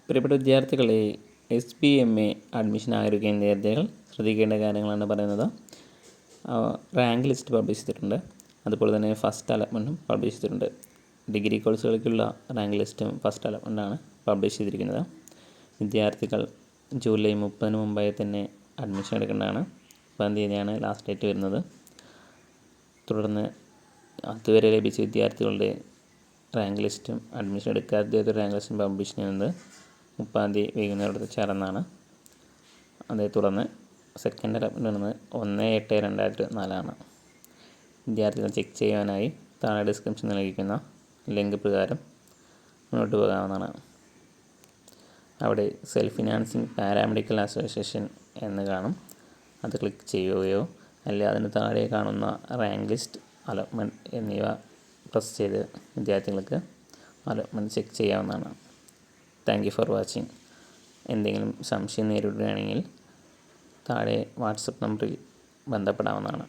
പ്രിയപ്പെട്ട വിദ്യാർത്ഥികളെ, SBMA admission ആഗ്രഹിക്കുന്ന വിദ്യാർത്ഥികൾ ശ്രദ്ധിക്കേണ്ട കാര്യങ്ങളാണ് പറയുന്നത്. റാങ്ക് ലിസ്റ്റ് പബ്ലിഷ് ചെയ്തിട്ടുണ്ട്. അതുപോലെ തന്നെ ഫസ്റ്റ് അലോട്ട്മെൻറ്റും പബ്ലിഷ് ചെയ്തിട്ടുണ്ട്. ഡിഗ്രി കോഴ്സുകൾക്കുള്ള റാങ്ക് ലിസ്റ്റും ഫസ്റ്റ് അലോട്ട്മെൻറ്റാണ് പബ്ലിഷ് ചെയ്തിരിക്കുന്നത്. വിദ്യാർത്ഥികൾ ജൂലൈ 30 മുമ്പായി തന്നെ അഡ്മിഷൻ എടുക്കേണ്ടതാണ്. 10 തീയതിയാണ് ലാസ്റ്റ് ഡേറ്റ് വരുന്നത്. തുടർന്ന് അതുവരെ ലഭിച്ച വിദ്യാർത്ഥികളുടെ റാങ്ക് ലിസ്റ്റും അഡ്മിഷൻ എടുക്കാത്ത റാങ്ക് ലിസ്റ്റും പബ്ലിഷ് ചെയ്യുന്നത് 30 തീയതി വൈകുന്നേരത്തോടെ ചേർന്നാണ്. അതേ തുടർന്ന് സെക്കൻഡ് അലോട്ട്മെൻറ്റ് വരുന്നത് 1/8/2024 വിദ്യാർത്ഥികൾ ചെക്ക് ചെയ്യാനായി താഴെ ഡിസ്ക്രിപ്ഷൻ നൽകിയിരിക്കുന്ന ലിങ്ക് പ്രകാരം മുന്നോട്ട് പോകാവുന്നതാണ്. അവിടെ സെൽഫ് ഫിനാൻസിങ് പാരാമെഡിക്കൽ അസോസിയേഷൻ എന്ന് കാണും. അത് ക്ലിക്ക് ചെയ്യുകയോ അല്ലെങ്കിൽ അതിന് താഴെ കാണുന്ന റാങ്ക് ലിസ്റ്റ്, അലോട്ട്മെൻറ്റ് എന്നിവ പ്രസ് ചെയ്ത് വിദ്യാർത്ഥികൾക്ക് അലോട്ട്മെൻറ്റ് ചെക്ക് ചെയ്യാവുന്നതാണ്. Thank you for watching. എന്തെങ്കിലും സംശയം നേരിടുകയാണെങ്കിൽ താഴെ വാട്സപ്പ് നമ്പറിൽ ബന്ധപ്പെടാവുന്നതാണ്.